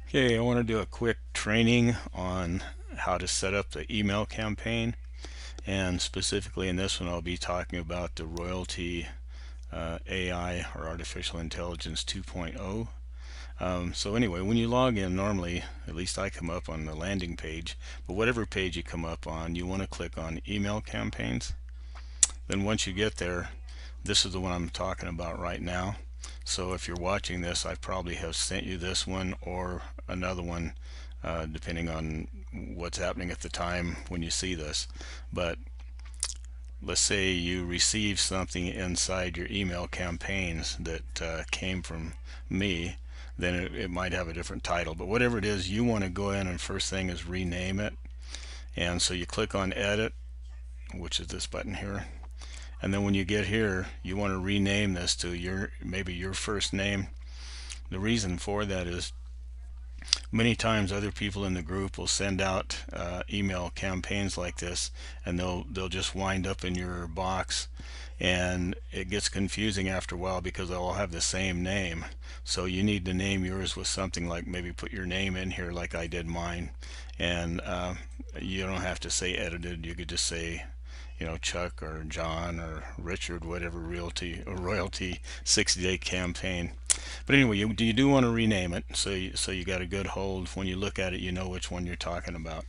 Okay, I want to do a quick training on how to set up the email campaign, and specifically in this one I'll be talking about the Royaltie AI or Artificial Intelligence 2.0. So anyway, when you log in, normally, at least I come up on the landing page, but whatever page you come up on, you want to click on email campaigns. Then once you get there, this is the one I'm talking about right now. So if you're watching this, I probably have sent you this one or another one, depending on what's happening at the time when you see this. But let's say you receive something inside your email campaigns that came from me, then it might have a different title. But whatever it is, you want to go in and first thing is rename it. And so you click on edit, which is this button here. And then when you get here, you want to rename this to maybe your first name. The reason for that is many times other people in the group will send out email campaigns like this, and they'll just wind up in your box, and it gets confusing after a while because they'll all have the same name. So you need to name yours with something like, maybe put your name in here like I did mine, and you don't have to say edited. You could just say, Chuck or John or Richard, whatever, royalty 60-day campaign. But anyway, you do want to rename it, so you got a good hold. When you look at it, you know which one you're talking about.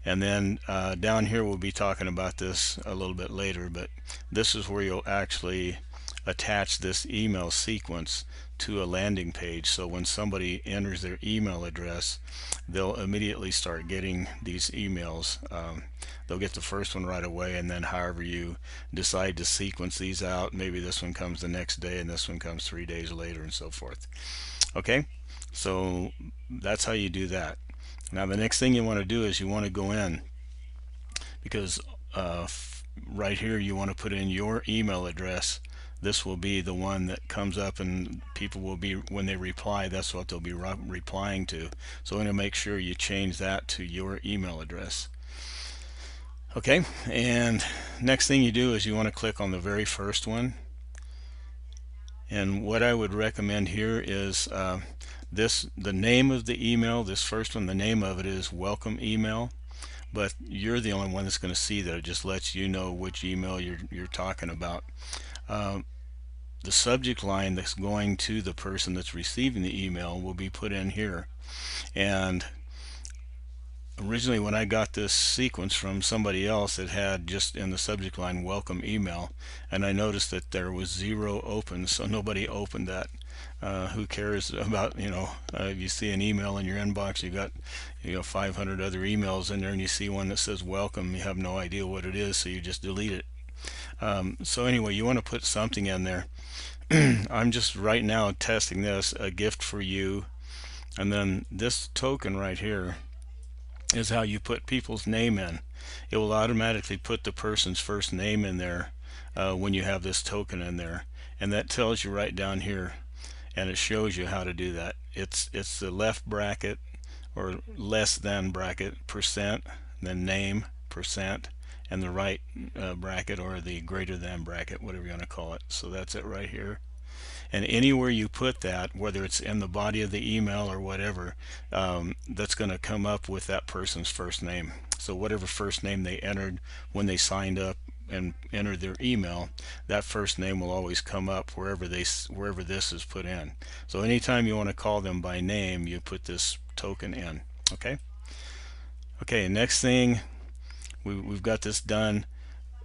And then down here, we'll be talking about this a little bit later, but this is where you'll actually attach this email sequence to a landing page. So when somebody enters their email address, they'll immediately start getting these emails. They'll get the first one right away, and then however you decide to sequence these out, maybe this one comes the next day and this one comes 3 days later and so forth. Okay, so that's how you do that. Now the next thing you want to do is you want to go in, because right here you want to put in your email address. This will be the one that comes up, and people will be, when they reply, that's what they'll be replying to. So I'm going to make sure you change that to your email address. Okay, and next thing you do is you want to click on the very first one. And what I would recommend here is the name of the email. This first one, the name of it is welcome email, but you're the only one that's going to see that. It just lets you know which email you're talking about. The subject line that's going to the person that's receiving the email will be put in here. And originally, when I got this sequence from somebody else, it had just in the subject line welcome email, and I noticed that there was 0 opens, so nobody opened that. Who cares about, if you see an email in your inbox, you got 500 other emails in there, and you see one that says welcome, you have no idea what it is, so you just delete it. So anyway, you want to put something in there. I'm just right now testing this, a gift for you, and then this token right here is how you put people's name in. It will automatically put the person's first name in there when you have this token in there, and that tells you right down here, and it shows you how to do that. It's the left bracket or less than bracket, percent, then name, percent, and the right bracket or the greater than bracket, whatever you want to call it. So that's it right here. And anywhere you put that, whether it's in the body of the email or whatever, that's going to come up with that person's first name. So whatever first name they entered when they signed up and entered their email, that first name will always come up wherever this is put in. So anytime you want to call them by name, you put this token in. Okay, next thing, we've got this done.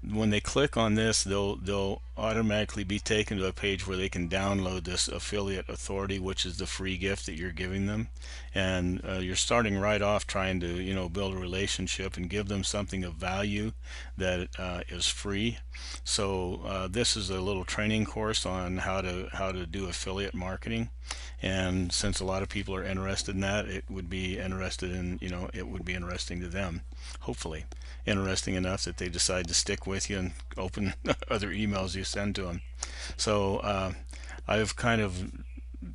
When they click on this, they'll automatically be taken to a page where they can download this Affiliate Authority, which is the free gift that you're giving them. And you're starting right off trying to build a relationship and give them something of value that is free. So this is a little training course on how to do affiliate marketing. And since a lot of people are interested in that, it would be interesting to them, hopefully interesting enough that they decide to stick with you and open other emails you send to them. So I've kind of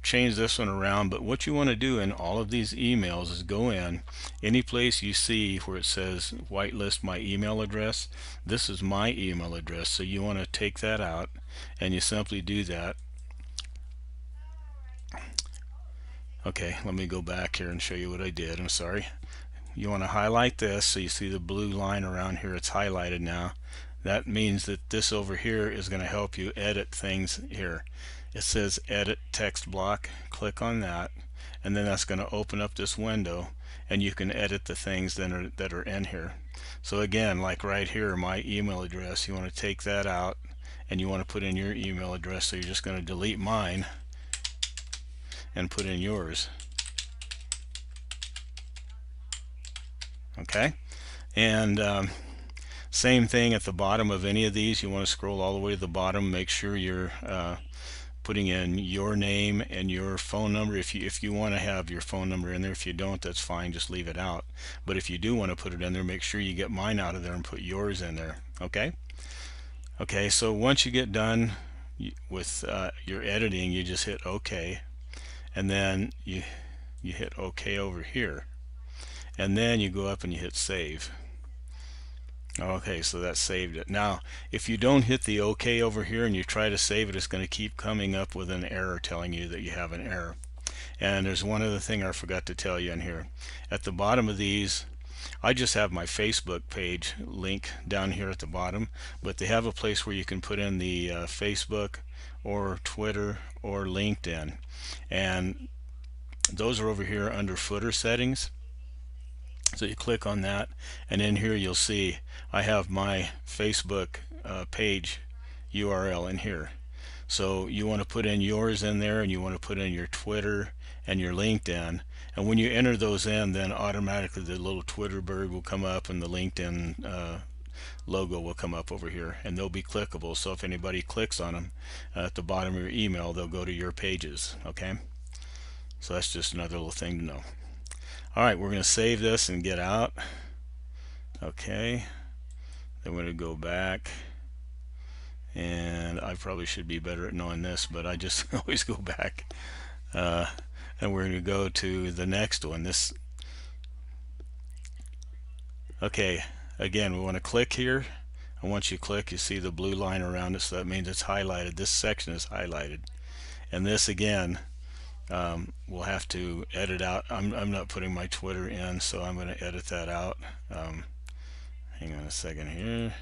changed this one around, but what you want to do in all of these emails is go in any place you see where it says whitelist my email address. This is my email address, so you want to take that out, and you simply do that. Okay, let me go back here and show you what I did. I'm sorry. You want to highlight this so you see the blue line around here. It's highlighted now. That means that this over here is going to help you edit things here. It says edit text block. Click on that, and then that's going to open up this window, and you can edit the things that are in here. So again, like right here, my email address, you want to take that out and you want to put in your email address. So you're just going to delete mine and put in yours. Okay, and same thing at the bottom of any of these. You want to scroll all the way to the bottom. Make sure you're putting in your name and your phone number. If you want to have your phone number in there. If you don't, that's fine. Just leave it out. But if you do want to put it in there, make sure you get mine out of there and put yours in there. Okay. Okay. So once you get done with your editing, you just hit OK, and then you hit OK over here, and then you go up and you hit save. Okay, so that saved it. Now, if you don't hit the OK over here and you try to save it, it's going to keep coming up with an error telling you that you have an error. And there's one other thing I forgot to tell you in here. At the bottom of these, I just have my Facebook page link down here at the bottom, but they have a place where you can put in the Facebook or Twitter or LinkedIn. And those are over here under footer settings. So you click on that, and in here you'll see I have my Facebook page URL in here. So you want to put in yours in there, and you want to put in your Twitter and your LinkedIn. And when you enter those in, then automatically the little Twitter bird will come up and the LinkedIn logo will come up over here, and they'll be clickable. So if anybody clicks on them at the bottom of your email, they'll go to your pages. Okay, so that's just another little thing to know. Alright, we're going to save this and get out. Okay, then we're going to go back, and I probably should be better at knowing this, but I just always go back, and we're going to go to the next one. Okay, again, we want to click here, and once you click, you see the blue line around it, so that means it's highlighted. This section is highlighted, and this again, we'll have to edit out. I'm not putting my Twitter in, so I'm going to edit that out. Hang on a second here.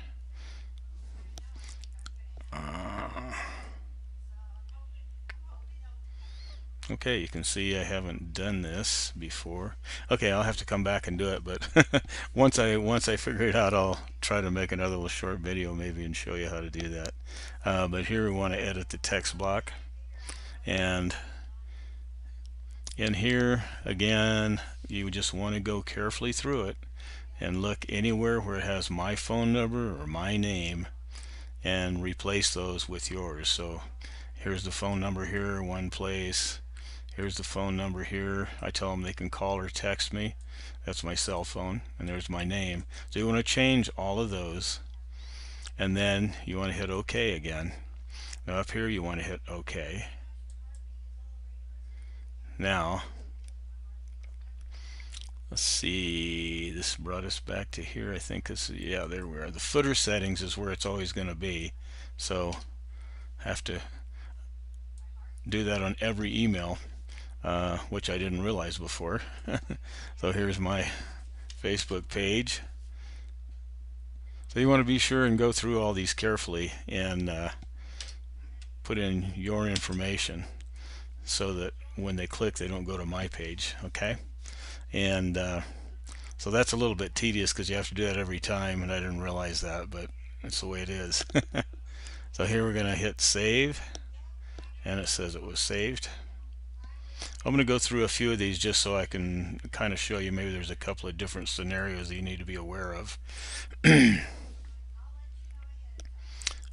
Okay, you can see I haven't done this before. Okay, I'll have to come back and do it, but once I figure it out, I'll try to make another little short video maybe and show you how to do that. But here we want to edit the text block, and in here again, you just want to go carefully through it and look anywhere where it has my phone number or my name and replace those with yours. So here's the phone number here, one place. Here's the phone number here. I tell them they can call or text me. That's my cell phone, and there's my name. So you want to change all of those, and then you want to hit OK again. Now up here you want to hit OK. Now let's see, this brought us back to here. I think this is, yeah, there we are. The footer settings is where it's always going to be, so have to do that on every email, which I didn't realize before. So here's my Facebook page. So you want to be sure and go through all these carefully and put in your information so that when they click they don't go to my page. Okay, and so that's a little bit tedious because you have to do that every time, and I didn't realize that, but that's the way it is. So here we're going to hit save, and it says it was saved. I'm going to go through a few of these just so I can kind of show you maybe there's a couple of different scenarios that you need to be aware of.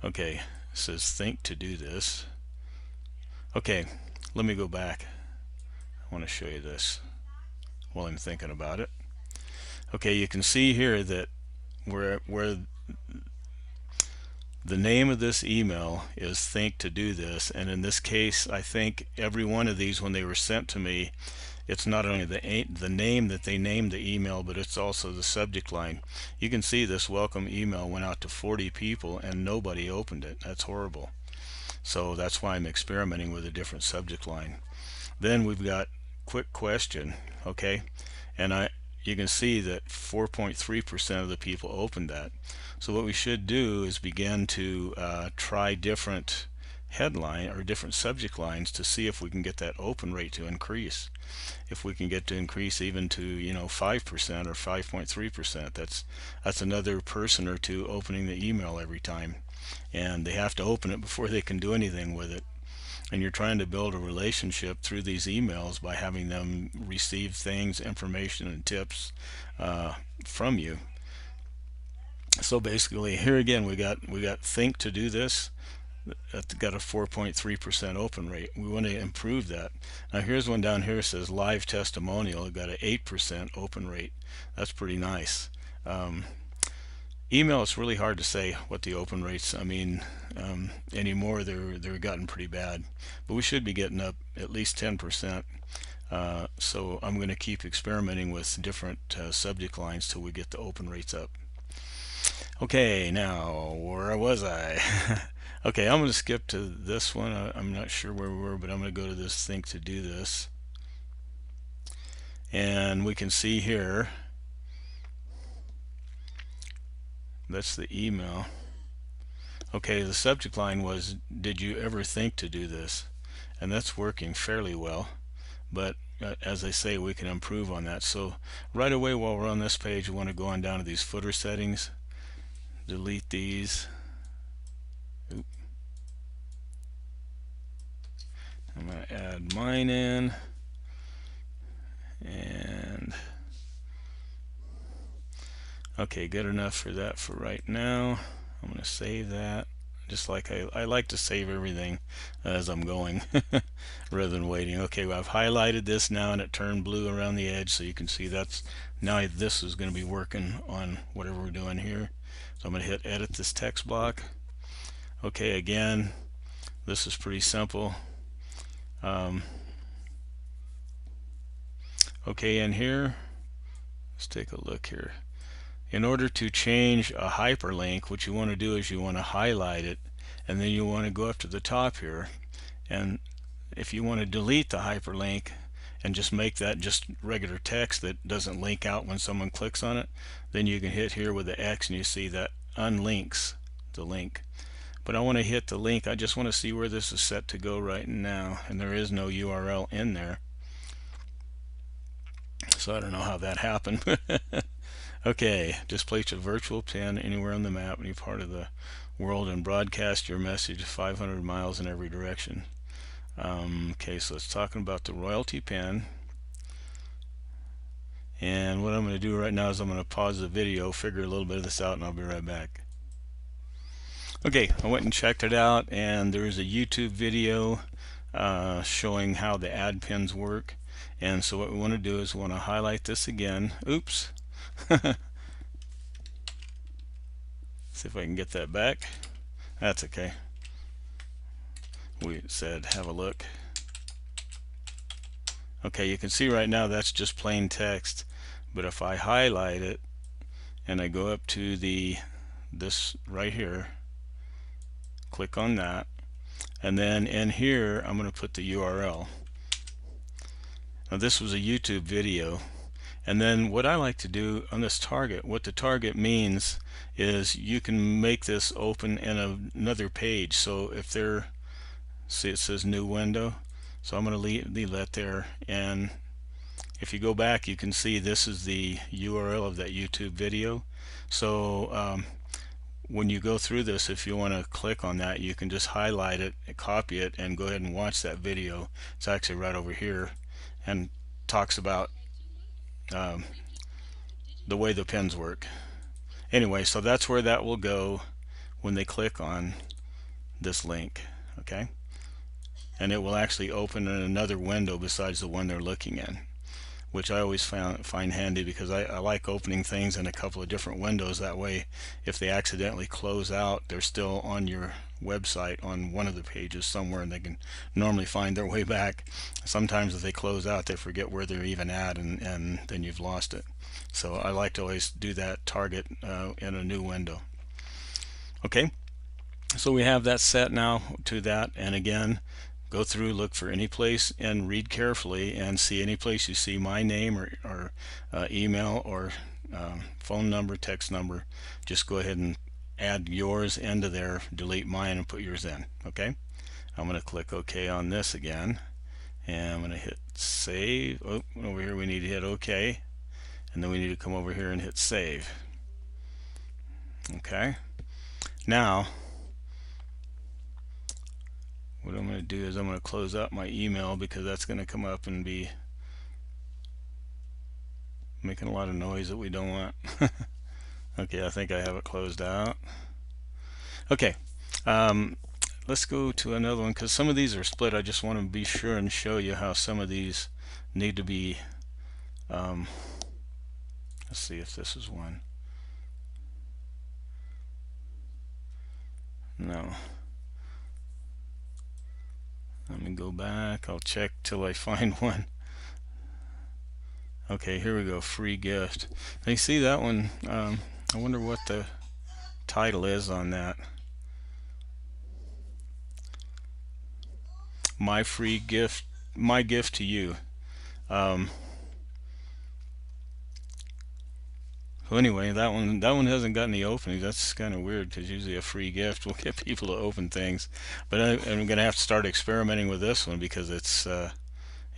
Okay, it says think to do this. Okay, let me go back. I want to show you this while I'm thinking about it. Okay, you can see here that where the name of this email is think to do this, and in this case I think every one of these, when they were sent to me, it's not only the name that they named the email, but it's also the subject line. You can see this welcome email went out to 40 people and nobody opened it. That's horrible. So that's why I'm experimenting with a different subject line. Then we've got quick question, okay, and you can see that 4.3% of the people opened that. So what we should do is begin to try different headline or different subject lines to see if we can get that open rate to increase. If we can get to increase even to 5% or 5.3%, that's another person or two opening the email every time, and they have to open it before they can do anything with it. And you're trying to build a relationship through these emails by having them receive things, information, and tips from you. So basically, here again, we got think to do this. That's got a 4.3% open rate. We want to improve that. Now here's one down here that says live testimonial. It got an 8% open rate. That's pretty nice. Email, it's really hard to say what the open rates, anymore they're gotten pretty bad, but we should be getting up at least 10%. So I'm going to keep experimenting with different subject lines till we get the open rates up. Okay, now where was I? Okay, I'm going to skip to this one. I'm not sure where we were, but I'm going to go to this think to do this, and we can see here that's the email. Okay, the subject line was, did you ever think to do this? And that's working fairly well, but as I say, we can improve on that. So right away while we're on this page, we want to go on down to these footer settings, delete these. Oop. I'm going to add mine in, and okay, good enough for that for right now. I'm going to save that, just like I like to save everything as I'm going rather than waiting. Okay, well, I've highlighted this now and it turned blue around the edge, so you can see that's now this is going to be working on whatever we're doing here. So I'm going to hit edit this text block. Okay, again, this is pretty simple. Okay, in here, let's take a look here. In order to change a hyperlink, what you want to do is you want to highlight it, and then you want to go up to the top here, and if you want to delete the hyperlink and just make that just regular text that doesn't link out when someone clicks on it, then you can hit here with the X and you see that unlinks the link. But I want to hit the link. I just want to see where this is set to go right now, and there is no URL in there, so I don't know how that happened. Okay, just place a virtual pin anywhere on the map, any part of the world, and broadcast your message 500 miles in every direction. Okay, so it's talking about the Royaltie pin, and what I'm going to do right now is I'm going to pause the video, figure a little bit of this out, and I'll be right back. Okay, I went and checked it out, and there's a YouTube video showing how the ad pins work. And so what we want to do is we want to highlight this again. Oops. See if I can get that back. That's okay. We said have a look. Okay, you can see right now that's just plain text, but if I highlight it and I go up to this right here, click on that, and then in here I'm going to put the URL. Now this was a YouTube video, and then what I like to do on this target, what the target means is you can make this open in another page. So if they're, see it says new window, so I'm going to leave that there, and if you go back you can see this is the URL of that YouTube video. So when you go through this, if you want to click on that, you can just highlight it, copy it, and go ahead and watch that video. It's actually right over here and talks about the way the pins work. Anyway, so that's where that will go when they click on this link. Okay, and it will actually open in another window besides the one they're looking in, which I always find handy, because I like opening things in a couple of different windows. That way if they accidentally close out, they're still on your website on one of the pages somewhere, and they can normally find their way back. Sometimes if they close out, they forget where they're even at, and then you've lost it. So I like to always do that target in a new window. Okay, so we have that set now to that, and again, go through, look for any place and read carefully, and see any place you see my name or email or phone number, text number, just go ahead and add yours into there, delete mine and put yours in. Okay, I'm going to click OK on this again, and I'm going to hit save. Oh, over here we need to hit OK, and then we need to come over here and hit save. Okay, now what I'm going to do is I'm going to close up my email, because that's going to come up and be making a lot of noise that we don't want. Okay, I think I have it closed out. Okay, let's go to another one, because some of these are split. I just want to be sure and show you how some of these need to be let's see if this is one. No, let me go back. I'll check till I find one. Okay, here we go. Free gift. Now you see that one. I wonder what the title is on that. My free gift, my gift to you. So anyway, that one hasn't got any openings. That's kind of weird, because usually a free gift will get people to open things. But I'm going to have to start experimenting with this one, because it's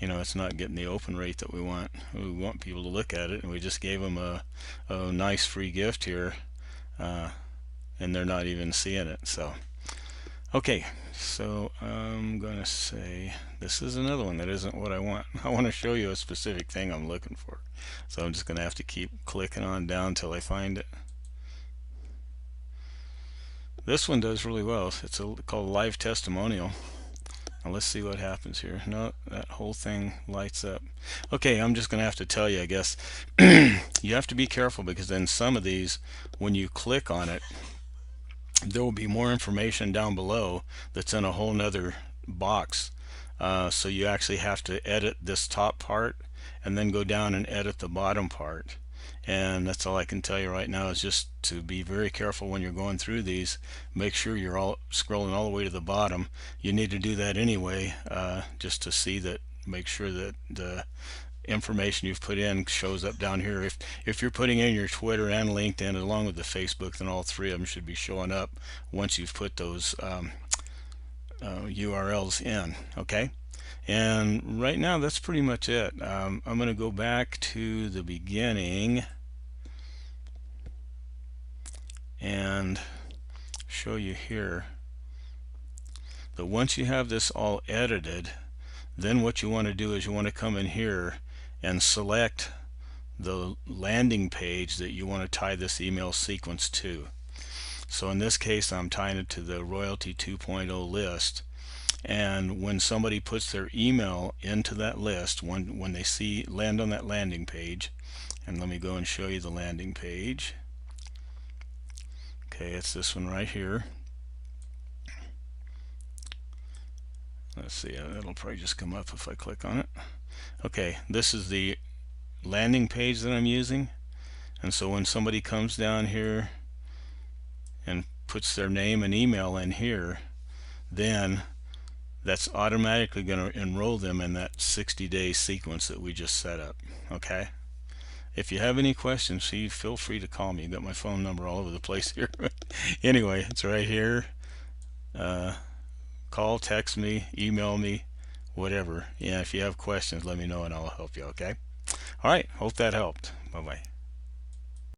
you know, it's not getting the open rate that we want. We want people to look at it, and we just gave them a nice free gift here, and they're not even seeing it. So okay, so I'm gonna say this is another one that isn't what I want. I want to show you a specific thing I'm looking for, so I'm just gonna have to keep clicking on down till I find it. This one does really well. It's called live testimonial. Now let's see what happens here. No, that whole thing lights up. Okay, I'm just going to have to tell you, I guess, you have to be careful, because then some of these, when you click on it, there will be more information down below that's in a whole nother box. So you actually have to edit this top part and then go down and edit the bottom part. And that's all I can tell you right now, is just to be very careful when you're going through these. Make sure you're all scrolling all the way to the bottom. You need to do that anyway, just to see that, make sure that the information you've put in shows up down here. If you're putting in your Twitter and LinkedIn along with the Facebook, then all three of them should be showing up once you've put those URLs in. Okay, and right now that's pretty much it. I'm going to go back to the beginning and show you here that once you have this all edited, then what you want to do is you want to come in here and select the landing page that you want to tie this email sequence to. So in this case, I'm tying it to the Royaltie 2.0 list, and when somebody puts their email into that list, when they land on that landing page, and let me go and show you the landing page. Okay, it's this one right here. Let's see, it'll probably just come up if I click on it. Okay, this is the landing page that I'm using, and so when somebody comes down here and puts their name and email in here, then that's automatically going to enroll them in that 60-day sequence that we just set up. Okay, if you have any questions, feel free to call me. You got my phone number all over the place here. Anyway, it's right here. Call, text me, email me, whatever. Yeah, if you have questions, let me know and I'll help you. Okay, all right, hope that helped. Bye bye.